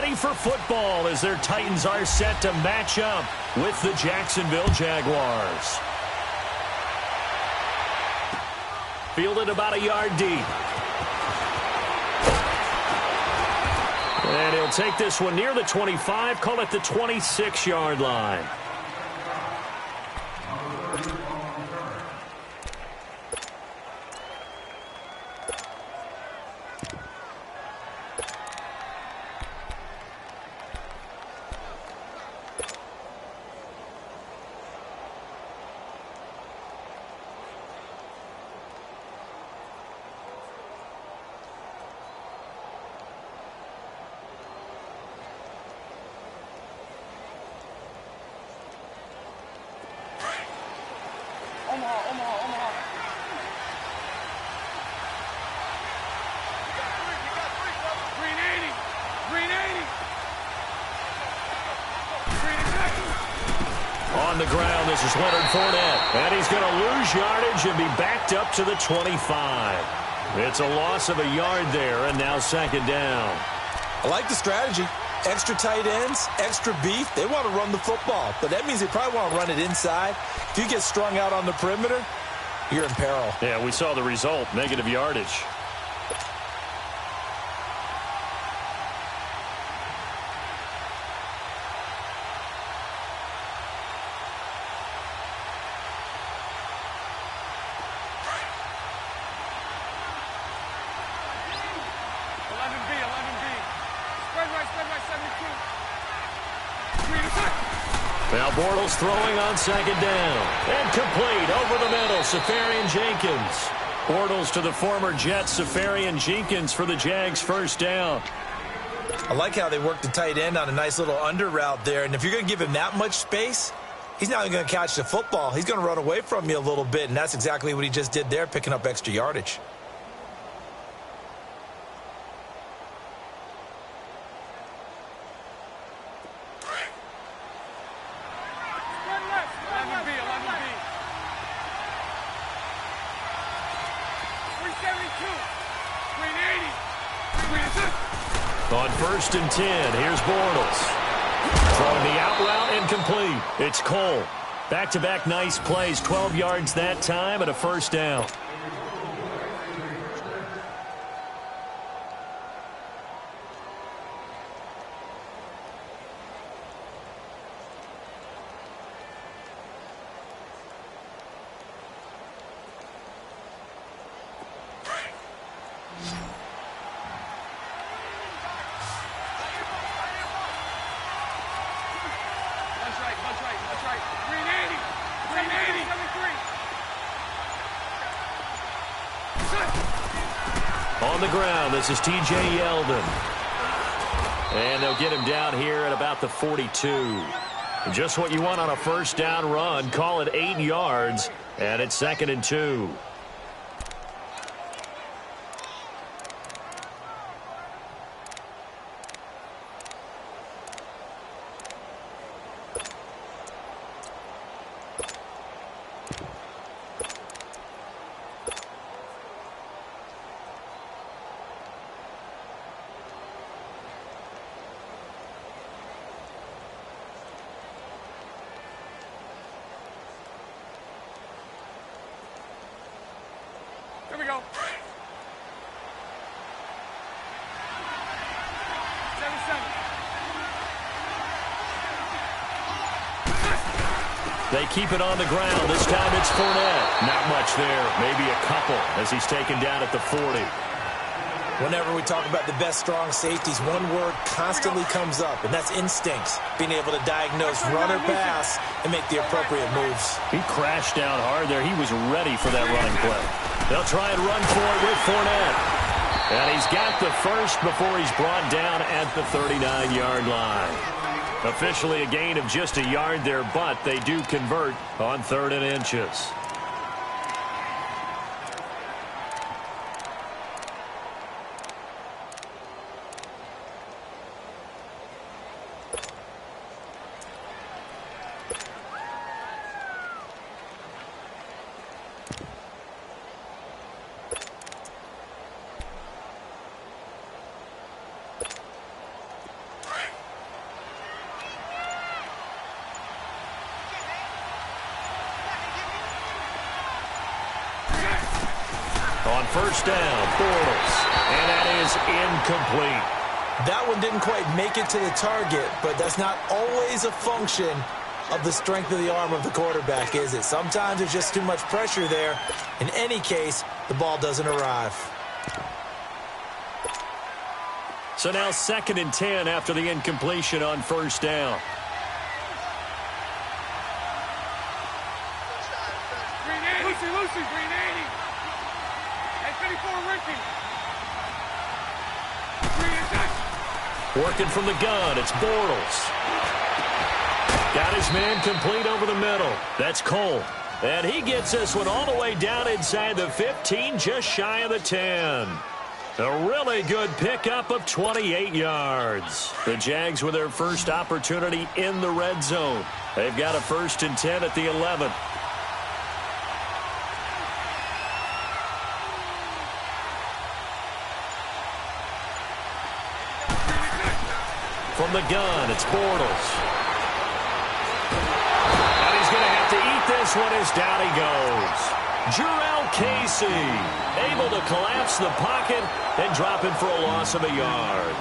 ready for football as their Titans are set to match up with the Jacksonville Jaguars. Fielded about a yard deep. And he'll take this one near the 25, call it the 26-yard line. On the ground, this is Leonard Fournette. And he's going to lose yardage and be backed up to the 25. It's a loss of a yard there, and now second down. I like the strategy. Extra tight ends, extra beef. They want to run the football, but that means they probably want to run it inside. If you get strung out on the perimeter, you're in peril. Yeah, we saw the result, negative yardage. Now Bortles throwing on second down. And complete over the middle, Safarian Jenkins. Bortles to the former Jet, Safarian Jenkins for the Jags' first down. I like how they worked the tight end on a nice little under route there. And if you're going to give him that much space, he's not even going to catch the football. He's going to run away from you a little bit, and that's exactly what he just did there, picking up extra yardage. On 1st and 10, here's Bortles. Throwing the out route incomplete. It's Cole. Back-to-back nice plays, 12 yards that time and a first down. On the ground, this is T.J. Yeldon. And they'll get him down here at about the 42. Just what you want on a first down run. Call it 8 yards, and it's 2nd and 2. Here we go. 7-7. They keep it on the ground. This time it's Fournette. Not much there. Maybe a couple as he's taken down at the 40. Whenever we talk about the best strong safeties, one word constantly comes up, and that's instinct. Being able to diagnose run or pass and make the appropriate moves. He crashed down hard there. He was ready for that running play. They'll try and run for it with Fournette. And he's got the first before he's brought down at the 39-yard line. Officially a gain of just a yard there, but they do convert on 3rd and inches. On first down, Bortles. And that is incomplete. That one didn't quite make it to the target, but that's not always a function of the strength of the arm of the quarterback, is it? Sometimes there's just too much pressure there. In any case, the ball doesn't arrive. So now 2nd and 10 after the incompletion on first down. Lucy, green 80. Hey, 54, Ricky. Working from the gun, it's Bortles. Got his man complete over the middle. That's Cole. And he gets this one all the way down inside the 15, just shy of the 10. A really good pickup of 28 yards. The Jags with their first opportunity in the red zone. They've got a 1st and 10 at the 11. From the gun, it's Bortles. And he's going to have to eat this one as down he goes. Jurrell Casey able to collapse the pocket and drop it for a loss of a yard.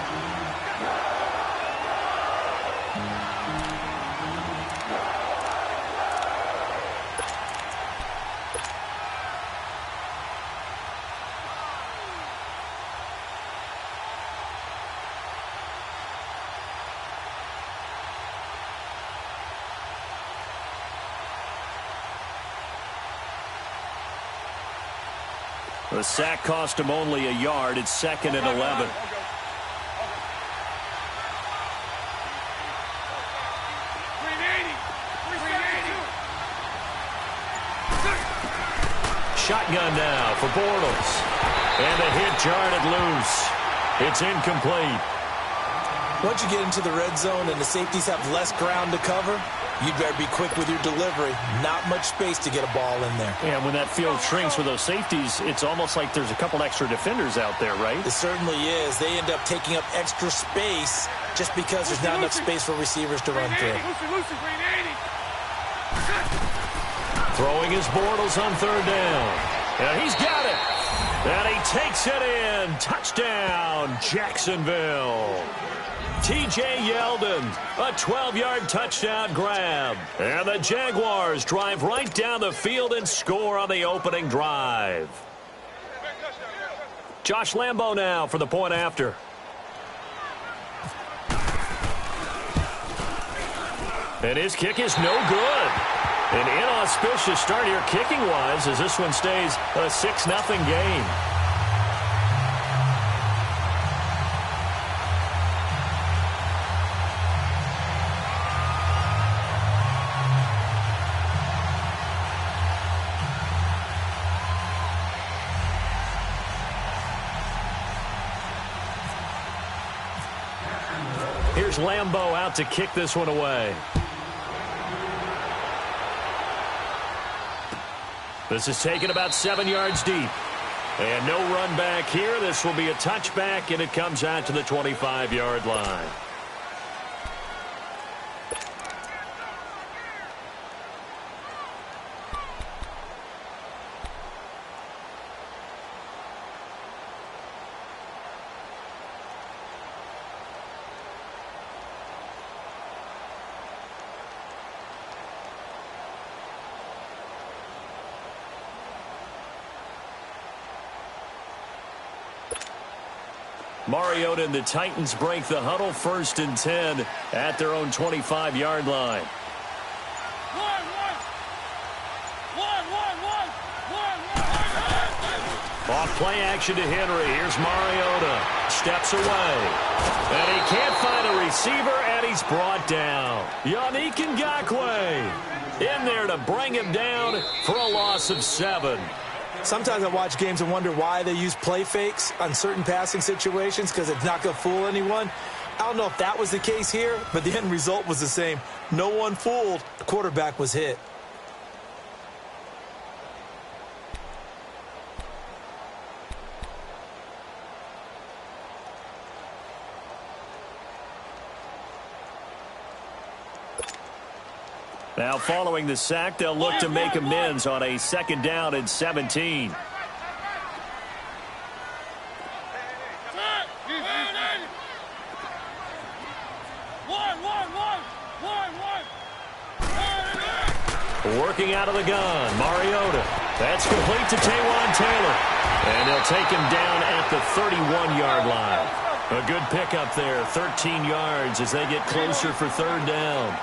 The sack cost him only a yard. It's 2nd and 11. Shotgun now for Bortles. And the hit jarred loose. It's incomplete. Once you get into the red zone and the safeties have less ground to cover, you'd better be quick with your delivery. Not much space to get a ball in there. And when that field shrinks with those safeties, it's almost like there's a couple extra defenders out there, right? It certainly is. They end up taking up extra space just because there's not enough space for receivers to run through. Throwing his Bortles on 3rd down. And he's got it. And he takes it in. Touchdown, Jacksonville. T.J. Yeldon, a 12-yard touchdown grab. And the Jaguars drive right down the field and score on the opening drive. Josh Lambo now for the point after. And his kick is no good. An inauspicious start here kicking-wise as this one stays a 6-0 game. Here's Lambo out to kick this one away. This is taken about 7 yards deep. And no run back here. This will be a touchback, and it comes out to the 25-yard line. Mariota and the Titans break the huddle, 1st and 10 at their own 25-yard line. Off play action to Henry. Here's Mariota. Steps away. And he can't find a receiver, and he's brought down. Yannick Ngakoue in there to bring him down for a loss of 7. Sometimes I watch games and wonder why they use play fakes on certain passing situations because it's not going to fool anyone. I don't know if that was the case here, but the end result was the same. No one fooled. The quarterback was hit. Now following the sack, they'll look to make amends on a 2nd down and 17. Working out of the gun, Mariota. That's complete to Taywan Taylor. And they'll take him down at the 31-yard line. A good pickup there, 13 yards as they get closer for third down.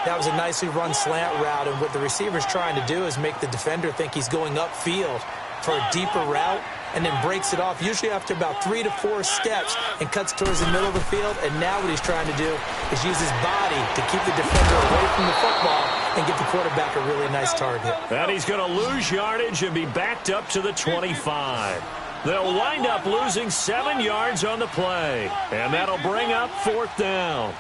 That was a nicely run slant route, and what the receiver's trying to do is make the defender think he's going upfield for a deeper route, and then breaks it off, usually after about 3 to 4 steps, and cuts towards the middle of the field. And now what he's trying to do is use his body to keep the defender away from the football and get the quarterback a really nice target. And he's going to lose yardage and be backed up to the 25. They'll wind up losing 7 yards on the play, and that'll bring up fourth down.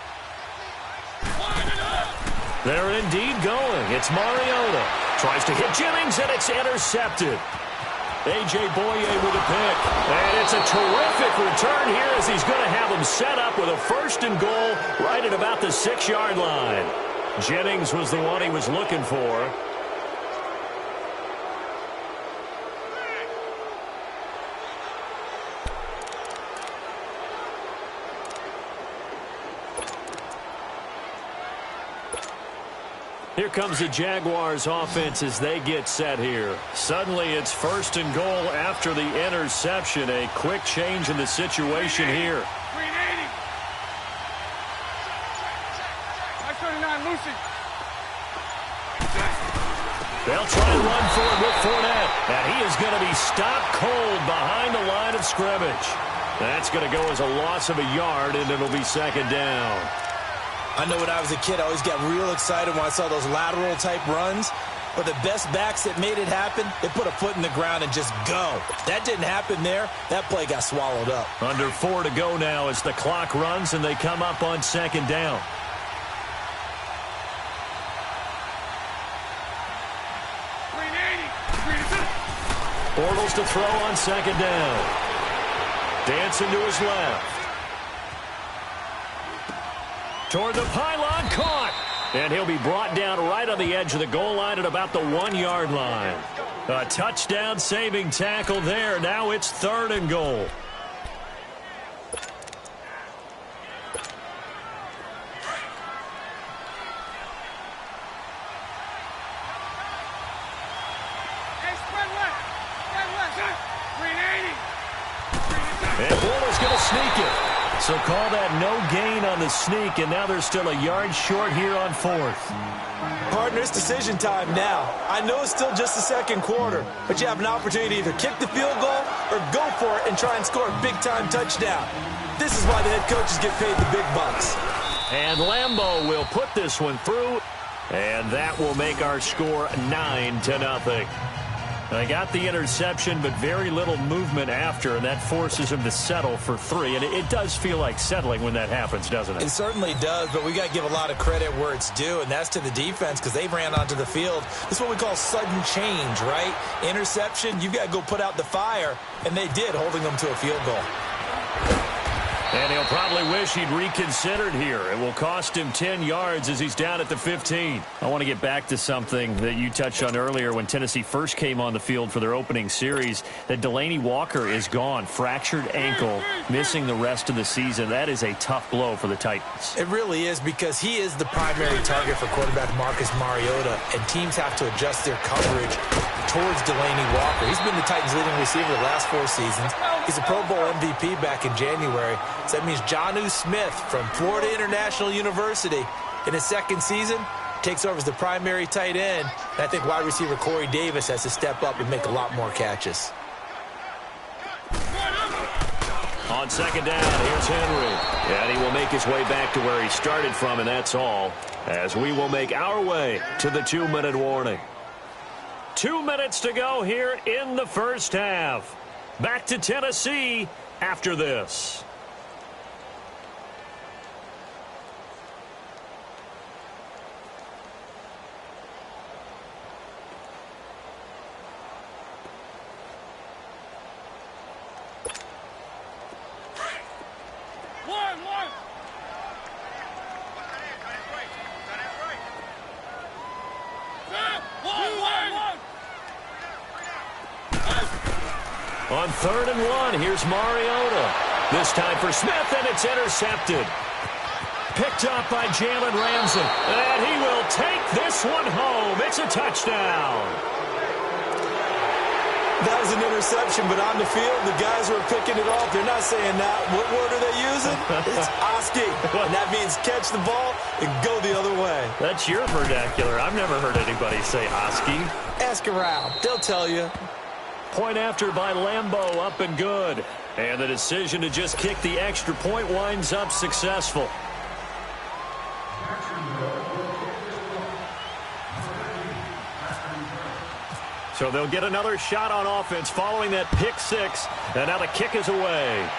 They're indeed going. It's Mariota. Tries to hit Jennings, and it's intercepted. A.J. Boye with a pick. And it's a terrific return here as he's going to have him set up with a first and goal right at about the 6-yard line. Jennings was the one he was looking for. Here comes the Jaguars offense as they get set here. Suddenly it's first and goal after the interception. A quick change in the situation here. Green 80. I 39, Lucy. They'll try and run for it with Fournette. And he is going to be stopped cold behind the line of scrimmage. That's going to go as a loss of a yard, and it'll be second down. I know when I was a kid, I always got real excited when I saw those lateral-type runs. But the best backs that made it happen, they put a foot in the ground and just go. That didn't happen there. That play got swallowed up. Under 4 to go now as the clock runs and they come up on second down. Green 80. Green 80. Bortles to throw on second down. Dancing to his left. Toward the pylon, caught. And he'll be brought down right on the edge of the goal line at about the 1-yard line. A touchdown saving tackle there. Now it's third and goal. Hey, spread left. Spread left. Green 80. And Bortles going to sneak it. So call that no gain on the sneak, and now they're still a yard short here on fourth. Partner, it's decision time now. I know it's still just the second quarter, but you have an opportunity to either kick the field goal or go for it and try and score a big-time touchdown. This is why the head coaches get paid the big bucks. And Lambeau will put this one through, and that will make our score 9-0. They got the interception, but very little movement after, and that forces him to settle for 3. And it does feel like settling when that happens, doesn't it? It certainly does, but we got to give a lot of credit where it's due, and that's to the defense because they ran onto the field. This is what we call sudden change, right? Interception, you've got to go put out the fire, and they did, holding them to a field goal. And he'll probably wish he'd reconsidered here. It will cost him 10 yards as he's down at the 15. I want to get back to something that you touched on earlier when Tennessee first came on the field for their opening series, that Delaney Walker is gone, fractured ankle, missing the rest of the season. That is a tough blow for the Titans. It really is because he is the primary target for quarterback Marcus Mariota, and teams have to adjust their coverage towards Delaney Walker. He's been the Titans' leading receiver the last 4 seasons. He's a Pro Bowl MVP back in January. So that means Jonnu Smith from Florida International University in his second season takes over as the primary tight end. And I think wide receiver Corey Davis has to step up and make a lot more catches. On second down, here's Henry. And he will make his way back to where he started from, and that's all, as we will make our way to the 2-minute warning. 2 minutes to go here in the first half. Back to Tennessee after this. On 3rd and 1, here's Mariota. This time for Smith, and it's intercepted. picked up by Jalen Ramsey. And he will take this one home. It's a touchdown. That was an interception, but on the field, the guys who are picking it off, they're not saying that. What word are they using? It's asking. And that means catch the ball and go the other way. That's your vernacular. I've never heard anybody say asking. Ask around. They'll tell you. Point after by Lambeau, up and good. And the decision to just kick the extra point winds up successful. So they'll get another shot on offense following that pick six. And now the kick is away.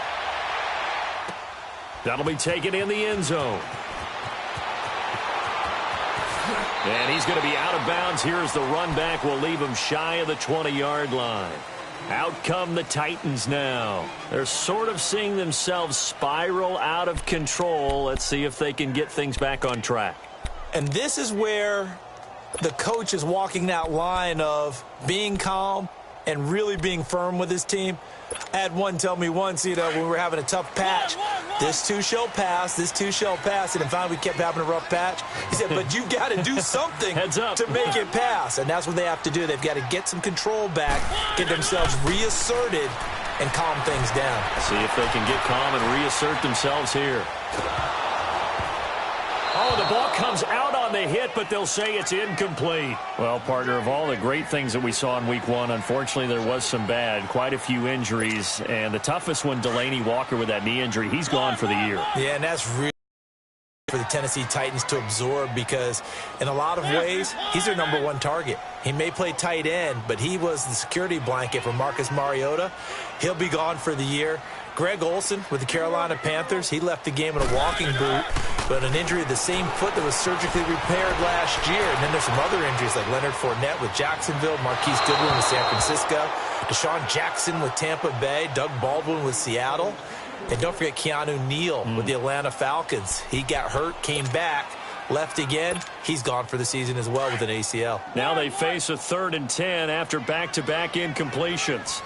That'll be taken in the end zone. And he's going to be out of bounds. Here's the run back. Will leave him shy of the 20-yard line. Out come the Titans now. They're sort of seeing themselves spiral out of control. Let's see if they can get things back on track. And this is where the coach is walking that line of being calm and really being firm with his team. I had one tell me once, when we were having a tough patch, this too shall pass, this too shall pass. And finally we kept having a rough patch. He said, but you got to do something to make it pass. And that's what they have to do. They've got to get some control back, get themselves reasserted, and calm things down. See if they can get calm and reassert themselves here. Oh, the ball comes out on the hit, but they'll say it's incomplete. Well, partner, of all the great things that we saw in week one, unfortunately there was some bad, quite a few injuries, and the toughest one, Delaney Walker with that knee injury, he's gone for the year. Yeah, and that's really for the Tennessee Titans to absorb because in a lot of ways, he's their number one target. He may play tight end, but he was the security blanket for Marcus Mariota. He'll be gone for the year. Greg Olsen with the Carolina Panthers, he left the game in a walking boot, but an injury to the same foot that was surgically repaired last year. And then there's some other injuries like Leonard Fournette with Jacksonville, Marquise Goodwin with San Francisco, Deshaun Jackson with Tampa Bay, Doug Baldwin with Seattle. And don't forget Keanu Neal with the Atlanta Falcons. He got hurt, came back, left again. He's gone for the season as well with an ACL. Now they face a 3rd and 10 after back-to-back incompletions.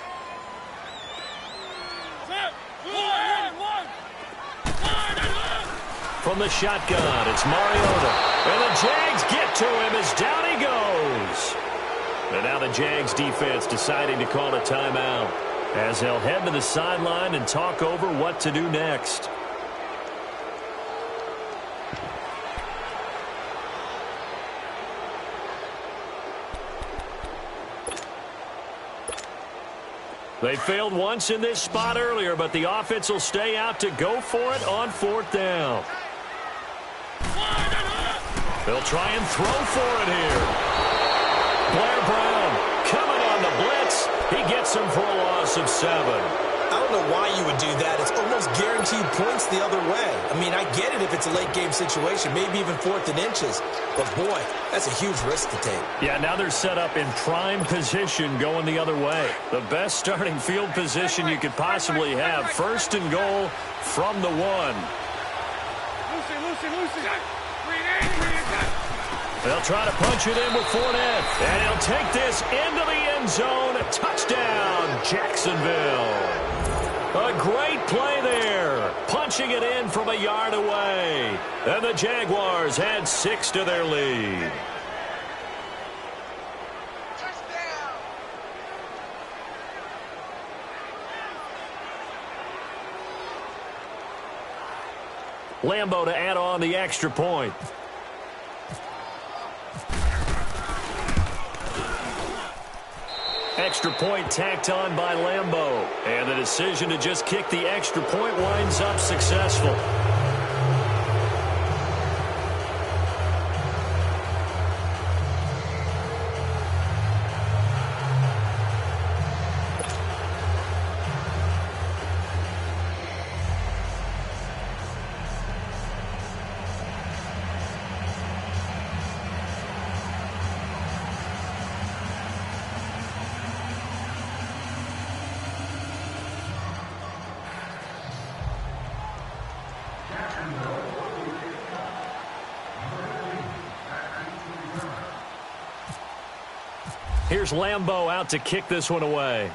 From the shotgun, it's Mariota. And the Jags get to him as down he goes. And now the Jags defense deciding to call a timeout as they'll head to the sideline and talk over what to do next. They failed once in this spot earlier, but the offense will stay out to go for it on 4th down. They'll try and throw for it here. Blair Brown coming on the blitz. He gets him for a loss of 7. I don't know why you would do that. It's almost guaranteed points the other way. I mean, I get it if it's a late game situation, maybe even 4th and inches. But, boy, that's a huge risk to take. Yeah, now they're set up in prime position going the other way. The best starting field position you could possibly have. 1st and goal from the 1. Lucy. They'll try to punch it in with Fournette. And he'll take this into the end zone. Touchdown, Jacksonville. A great play there. Punching it in from a yard away. And the Jaguars add 6 to their lead. Lambeau to add on the extra point. Extra point tacked on by Lambeau. And the decision to just kick the extra point winds up successful. Here's Lambeau out to kick this one away.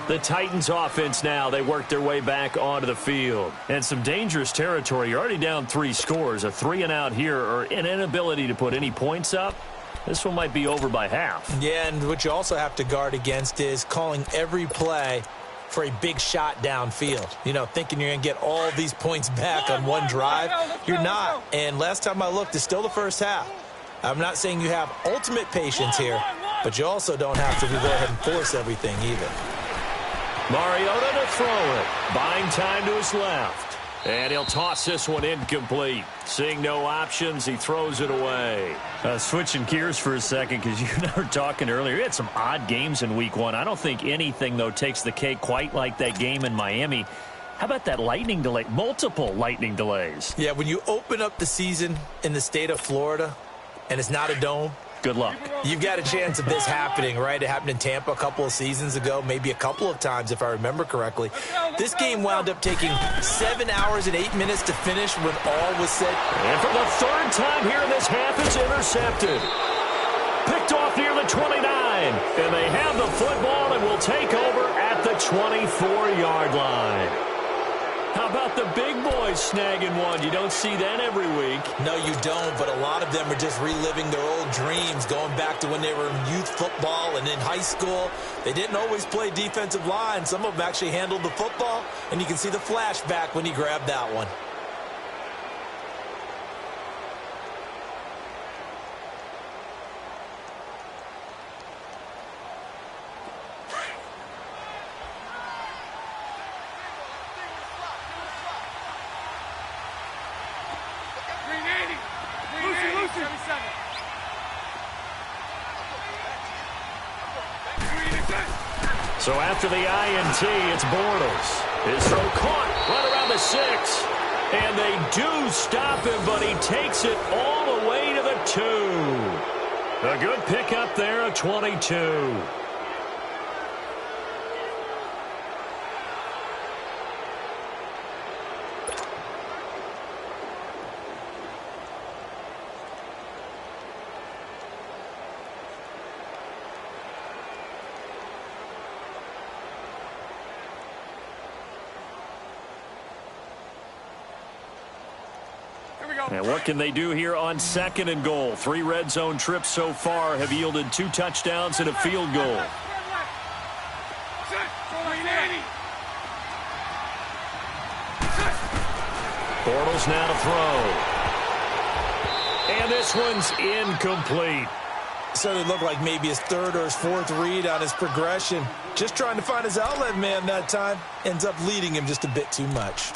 The Titans offense now, they work their way back onto the field. And some dangerous territory. You're already down 3 scores. A 3-and-out here or an inability to put any points up. This one might be over by half. Yeah, and what you also have to guard against is calling every play for a big shot downfield. You know, thinking you're going to get all these points back on one drive. You're not. And last time I looked, it's still the first half. I'm not saying you have ultimate patience here, but you also don't have to go ahead and force everything either. Mariota to throw it. Buying time to his left. And he'll toss this one incomplete. Seeing no options, he throws it away. Switching gears for a second, because you and I were talking earlier. We had some odd games in week 1. I don't think anything, though, takes the cake quite like that game in Miami. How about that lightning delay? Multiple lightning delays. Yeah, when you open up the season in the state of Florida and it's not a dome, good luck. You've got a chance of this happening, right? It happened in Tampa a couple of seasons ago, maybe a couple of times if I remember correctly. This game wound up taking 7 hours and 8 minutes to finish when all was said. And for the 3rd time here in this half, it's intercepted. Picked off near the 29. And they have the football and will take over at the 24-yard line. How about the big boys snagging one? You don't see that every week. No, you don't, but a lot of them are just reliving their old dreams, going back to when they were in youth football and in high school. They didn't always play defensive line. Some of them actually handled the football, and you can see the flashback when he grabbed that one. So after the INT, it's Bortles. His throw caught right around the 6. And they do stop him, but he takes it all the way to the 2. A good pickup there of 22. And what can they do here on 2nd and goal? 3 red zone trips so far have yielded 2 touchdowns and a field goal. Bortles now to throw. And this one's incomplete. Certainly looked like maybe his 3rd or his 4th read on his progression. Just trying to find his outlet man that time. Ends up leading him just a bit too much.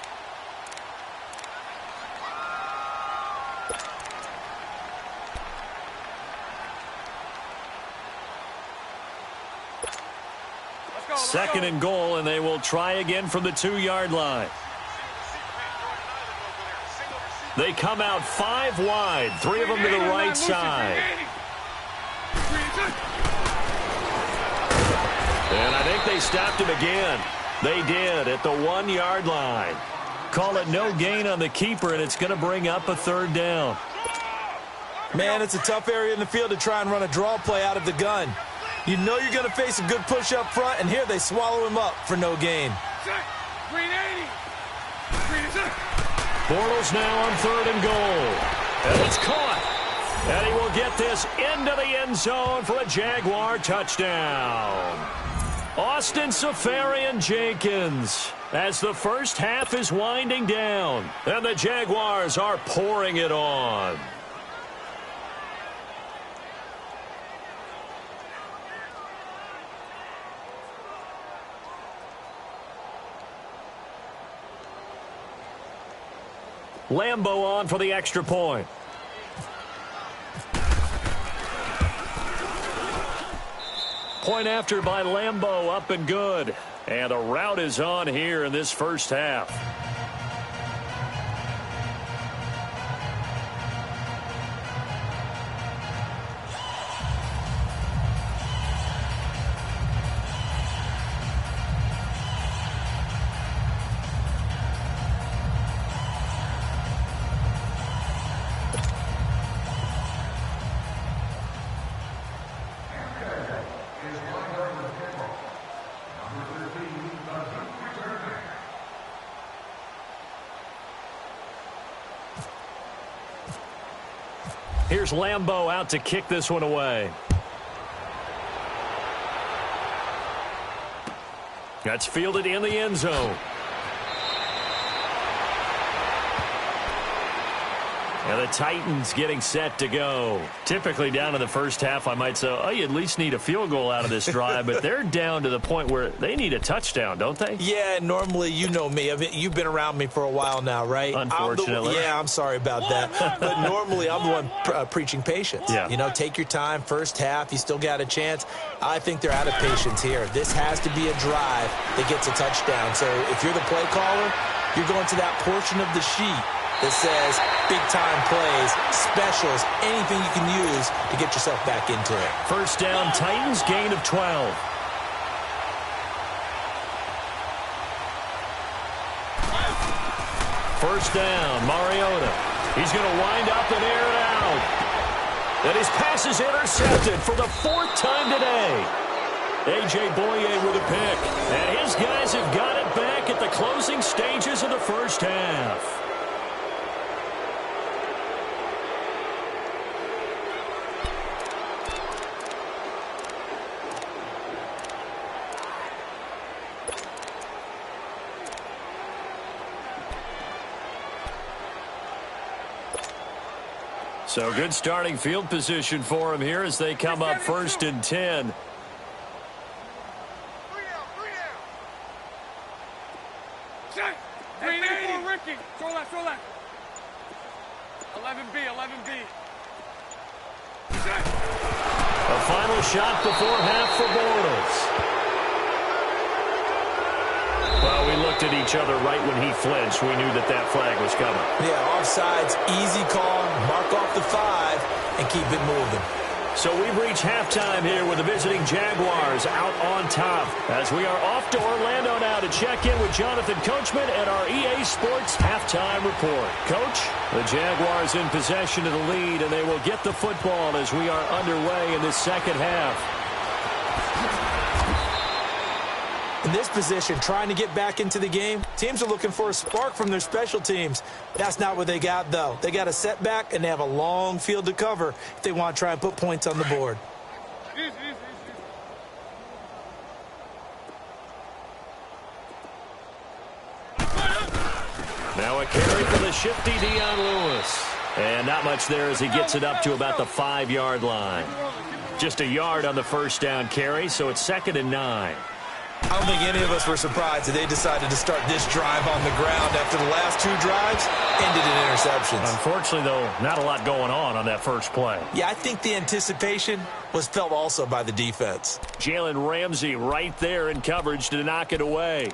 Second and goal, and they will try again from the 2-yard line. They come out 5 wide, 3 of them to the right side. And I think they stopped him again. They did at the 1-yard line. Call it no gain on the keeper, and it's going to bring up a 3rd down. Man, it's a tough area in the field to try and run a draw play out of the gun. You know you're going to face a good push up front, and here they swallow him up for no gain. Bortles now on 3rd and goal. And it's caught. And he will get this into the end zone for a Jaguar touchdown. Austin Seferian-Jenkins as the first half is winding down. And the Jaguars are pouring it on. Lambo on for the extra point. Point after by Lambo, up and good. And a rout is on here in this first half. here's Lambeau out to kick this one away. That's fielded in the end zone. And the Titans getting set to go. Typically down in the first half, I might say, oh, you at least need a field goal out of this drive. But they're down to the point where they need a touchdown, don't they? Yeah, normally, you know me. You've been around me for a while now, right? Unfortunately. I'm sorry about that. But normally, I'm the one preaching patience. Yeah. You know, take your time. First half, you still got a chance. I think they're out of patience here. This has to be a drive that gets a touchdown. So if you're the play caller, you're going to that portion of the sheet that says big-time plays, specials, anything you can use to get yourself back into it. First down, Titans, gain of 12. First down, Mariota. He's going to wind up and air it out. And his pass is intercepted for the 4th time today. A.J. Boye with a pick. And his guys have got it back at the closing stages of the first half. So good starting field position for him here as they come up 1st and 10. Ricky. Throw left. 11B. A final shot before half for Bortles. Well, we looked at each other right when he flinched. We knew that flag was coming. Yeah, offsides, easy call, mark off the 5, and keep it moving. So we've reached halftime here with the visiting Jaguars out on top. As we are off to Orlando now to check in with Jonathan Coachman and our EA Sports halftime report. Coach, the Jaguars in possession of the lead, and they will get the football as we are underway in this second half. In this position, trying to get back into the game, teams are looking for a spark from their special teams. That's not what they got, though. They got a setback, and they have a long field to cover if they want to try and put points on the board. Now a carry for the shifty Dion Lewis. And not much there as he gets it up to about the 5-yard line. Just a yard on the first down carry, so it's 2nd and 9. I don't think any of us were surprised that they decided to start this drive on the ground after the last 2 drives ended in interceptions. Unfortunately, though, not a lot going on that first play. Yeah, I think the anticipation was felt also by the defense. Jalen Ramsey right there in coverage to knock it away.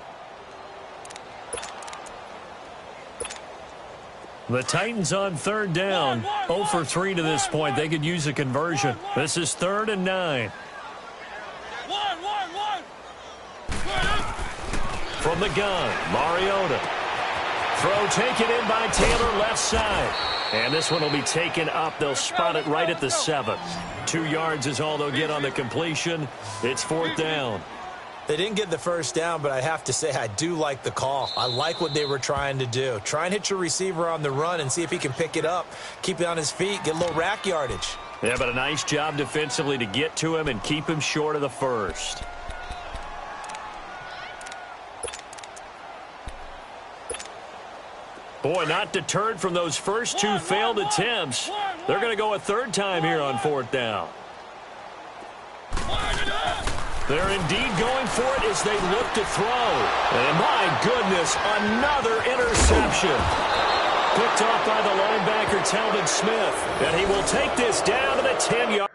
The Titans on 3rd down. 0 for 3 to this point. They could use a conversion. This is 3rd and 9. From the gun, Mariota. Throw taken in by Taylor, left side. And this one will be taken up. They'll spot it right at the 7. 2 yards is all they'll get on the completion. It's 4th down. They didn't get the first down, but I have to say I do like the call. I like what they were trying to do. Try and hit your receiver on the run and see if he can pick it up, keep it on his feet, get a little rack yardage. Yeah, but a nice job defensively to get to him and keep him short of the first. Boy, not deterred from those first 2 failed attempts. They're going to go a 3rd time here on 4th down. They're indeed going for it as they look to throw. And my goodness, another interception. Picked off by the linebacker, Talvin Smith. And he will take this down to the 10-yard.